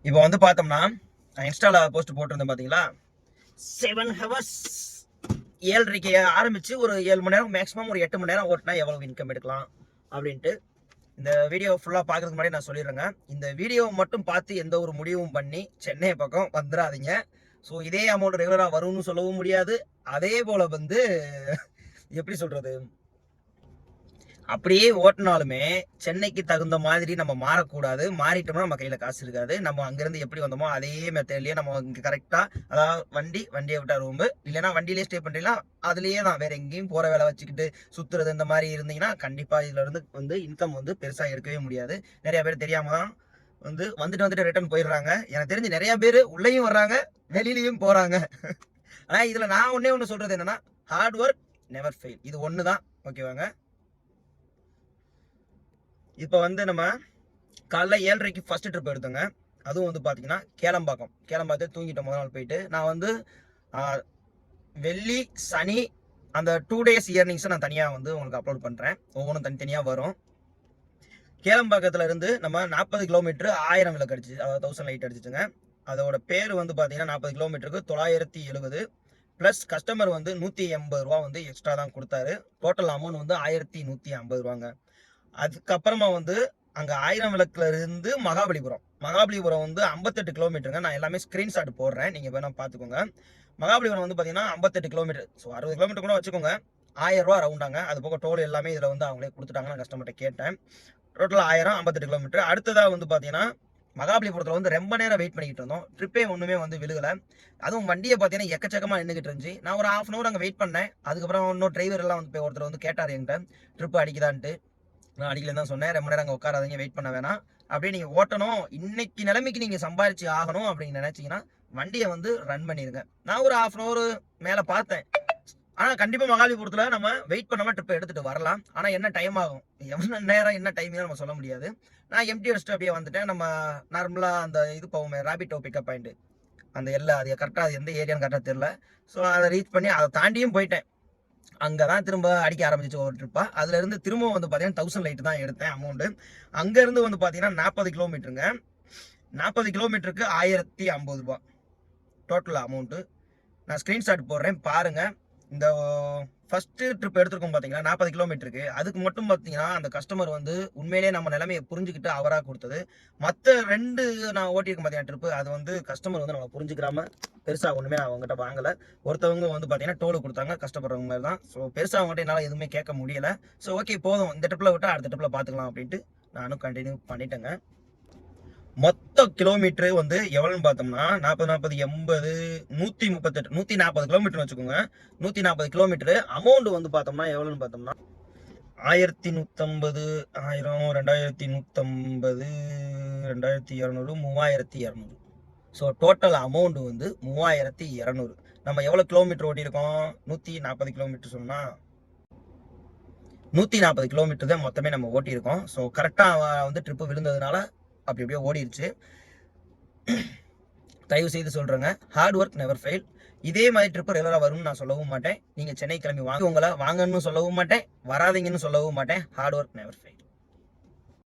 இப்போ வந்து பார்த்தோம்னா நான் இன்ஸ்டாவில் போஸ்ட் போட்டிருந்தேன் பார்த்தீங்களா, 7 ஹவர்ஸ் 7:30க்கு ஆரம்பிச்சு ஒரு 7 மணி நேரம் மேக்ஸிமம் ஒரு 8 மணி நேரம் ஓட்டினா எவ்வளவு இன்கம் எடுக்கலாம் அப்படின்ட்டு. இந்த வீடியோ ஃபுல்லாக பார்க்கறதுக்கு முன்னாடி நான் சொல்லிடுறேங்க, இந்த வீடியோவை மட்டும் பார்த்து எந்த ஒரு முடிவும் பண்ணி சென்னை பக்கம் வந்துடாதீங்க. ஸோ இதே அமௌண்ட் ரெகுலராக வரும்னு சொல்லவும் முடியாது. அதே போல் வந்து எப்படி சொல்கிறது, அப்படியே ஓட்டினாலுமே சென்னைக்கு தகுந்த மாதிரி நம்ம மாறக்கூடாது. மாறிட்டோம்னா நம்ம கையில் காசு இருக்காது. நம்ம அங்கேருந்து எப்படி வந்தோமோ அதே மெத்தட்லேயே நம்ம இங்கே கரெக்டாக, அதாவது வண்டியை விட்டால் ரூம்பு, இல்லைன்னா வண்டியிலே ஸ்டே பண்ணுறீங்களா அதுலேயே தான், வேறு எங்கேயும் போகிற வேலை வச்சுக்கிட்டு சுற்றுறது இந்த மாதிரி இருந்தீங்கன்னா கண்டிப்பாக இதில் இருந்து வந்து இன்கம் வந்து பெருசாக எடுக்கவே முடியாது. நிறையா பேர் தெரியாமல் தான் வந்துட்டு ரிட்டர்ன் போயிடுறாங்க. எனக்கு தெரிஞ்சு நிறையா பேர் உள்ளேயும் வர்றாங்க, வெளியிலையும் போகிறாங்க. ஆனால் இதில் நான் ஒன்று சொல்கிறது என்னென்னா, ஹார்ட் ஒர்க் நெவர் ஃபெயில். இது ஒன்று தான். ஓகேவாங்க. இப்போ வந்து நம்ம காலைல 7:30க்கு ஃபர்ஸ்ட் ட்ரிப் எடுத்தோங்க. அதுவும் வந்து பார்த்தீங்கன்னா கேளம்பாக்கத்தை தூங்கிட்டோம் முதல் நாள் போயிட்டு. நான் வந்து வெள்ளி சனி அந்த 2 டேஸ் இயர்னிங்ஸை நான் தனியாக வந்து உங்களுக்கு அப்லோட் பண்ணுறேன். ஒவ்வொன்றும் தனித்தனியாக வரும். கேளம்பாக்கத்தில் இருந்து நம்ம 40 கிலோமீட்டர் 1000 விலை அடிச்சு, அதாவது 1000 லைட் அடிச்சுட்டுங்க. அதோட பேர் வந்து பார்த்தீங்கன்னா 40 கிலோமீட்டருக்கு 970 ப்ளஸ் கஸ்டமர் வந்து 180 ரூபா வந்து எக்ஸ்ட்ரா தான் கொடுத்தாரு. டோட்டல் அமௌண்ட் வந்து 1150 ரூபாங்க. அதுக்கப்புறமா வந்து அங்கே 1000 விளக்குல இருந்து மகாபலிபுரம் வந்து 58 கிலோமீட்டருங்க. நான் எல்லாமே ஸ்க்ரீன்ஷாட் போடுறேன், நீங்கள் வேணால் பார்த்துக்கோங்க. மகாபலிபுரம் வந்து பார்த்தீங்கன்னா 58 கிலோமீட்டர். ஸோ 60 கிலோமீட்டர் கூட வச்சுக்கோங்க. 1000 ரூபா ரவுண்டாங்க. அது போக டோல் எல்லாமே இதில் வந்து அவங்களே கொடுத்துட்டாங்க. நான் கஸ்டமர்கிட்ட கேட்டேன். Total 1000, 58 kilometre. அடுத்ததாக வந்து பார்த்தீங்கன்னா மகாபலிபுரத்தில் வந்து ரொம்ப நேரம் வெயிட் பண்ணிக்கிட்டு இருந்தோம். ட்ரிப்பே ஒன்றுமே வந்து விழுகலை. அதுவும் வண்டியை பார்த்தீங்கன்னா எக்கச்சக்கமாக நின்றுக்கிட்டு இருந்துச்சு. நான் ஒரு 1/2 அன் ஹவர் அங்கே வெயிட் பண்ணேன். அதுக்கப்புறம் இன்னும் டிரைவர் எல்லாம் வந்து ஒருத்தர் வந்து கேட்டார் என்கிட்ட, ட்ரிப்பு அடிக்குதான்ட்டு. நான் அடிக்கலன்னு தான் சொன்னேன். ரொம்ப நேரம் அங்கே உட்காராதீங்க, வெயிட் பண்ண வேணாம், அப்படியே நீங்கள் ஓட்டணும், இன்னைக்கு நிலைமைக்கு நீங்கள் சம்பாரிச்சு ஆகணும் அப்படின்னு நினைச்சீங்கன்னா வண்டியை வந்து ரன் பண்ணிடுங்க. நான் ஒரு 1/2 அன் ஹவர் மேலே பார்த்தேன். ஆனால் கண்டிப்பாக மகாபலிபுரத்தில் நம்ம வெயிட் பண்ணாமல் ட்ரிப்பை எடுத்துகிட்டு வரலாம். ஆனால் என்ன டைம் ஆகும், எவ்வளோ நேரம் என்ன டைம் நம்ம சொல்ல முடியாது. நான் எம்டி அடிச்சுட்டு அப்படியே வந்துட்டேன். நம்ம நார்மலாக அந்த இது போவோமே, ராபிட்டோ பிக்கப் பாயிண்ட், அந்த அது கரெக்டாக அது எந்த ஏரியான்னு கரெக்டாக தெரில. ஸோ அதை ரீச் பண்ணி அதை தாண்டியும் போயிட்டேன். அங்கே தான் திரும்ப அடிக்க ஆரம்பிச்சு ஒரு ட்ரிப்பாக. அதுலேருந்து திரும்ப வந்து பார்த்தீங்கன்னா 1000 லைட் தான் எடுத்தேன் அமௌண்ட்டு. அங்கேருந்து வந்து பார்த்தீங்கன்னா 40 கிலோமீட்டருங்க. 40 கிலோமீட்டருக்கு 1050 ரூபா டோட்டல் அமௌண்ட்டு. நான் ஸ்க்ரீன்ஷாட் போடுறேன் பாருங்கள். இந்த ஃபஸ்ட்டு ட்ரிப் எடுத்துருக்கோம் பார்த்தீங்கன்னா 40 கிலோமீட்டருக்கு. அதுக்கு மட்டும் பார்த்தீங்கன்னா அந்த கஸ்டமர் வந்து உண்மையிலே நம்ம நிலைமையை புரிஞ்சுக்கிட்டு அவராக கொடுத்தது. மற்ற 2 நான் ஓட்டியிருக்கேன் பார்த்தீங்கன்னா ட்ரிப்பு, அது வந்து கஸ்டமர் வந்து நம்ம புரிஞ்சுக்கிறாம பெருசாக ஒன்றுமே நான் அவங்ககிட்ட வாங்கலை. ஒருத்தவங்க வந்து பார்த்தீங்கன்னா டோலு கொடுத்தாங்க, கஷ்டப்படுறவங்க மாதிரி தான். ஸோ பெருசாக அவங்ககிட்ட என்னால் எதுவுமே கேட்க முடியலை. ஸோ ஓகே போதும், இந்த ட்ரிப்பில் விட்டால் அடுத்த ட்ரிப்பில் பார்த்துக்கலாம் அப்படின்ட்டு நானும் கண்டினியூ பண்ணிட்டேங்க. மொத்த கிலோமீட்டரு வந்து எவ்வளோன்னு பார்த்தோம்னா 40, 80, 138, 140 கிலோமீட்டர் வச்சுக்கோங்க. 140 கிலோமீட்டரு. அமௌண்ட் வந்து பார்த்தோம்னா எவ்வளோன்னு பார்த்தோம்னா 1150, 1000, 2150, 2200, 3200. ஸோ டோட்டல் அமௌண்ட் வந்து 3200. நம்ம எவ்வளோ கிலோமீட்டர் ஓட்டியிருக்கோம், 140 கிலோமீட்டர் சொன்னால் 140 கிலோமீட்டர் தான் மொத்தமே நம்ம ஓட்டியிருக்கோம். ஸோ கரெக்டாக வந்து ட்ரிப்பு விழுந்ததுனால அப்படி அப்படியே ஓடிடுச்சு. தயவு செய்து சொல்கிறேங்க, ஹார்ட் ஒர்க் நெவர் ஃபெயில். இதே மாதிரி ட்ரிப்பு ரெகுலராக வரும்னு நான் சொல்லவும் மாட்டேன். நீங்கள் சென்னை கிளம்பி உங்களை வாங்கன்னு சொல்லவும் மாட்டேன், வராதிங்கன்னு சொல்லவும் மாட்டேன். Hard work never fail.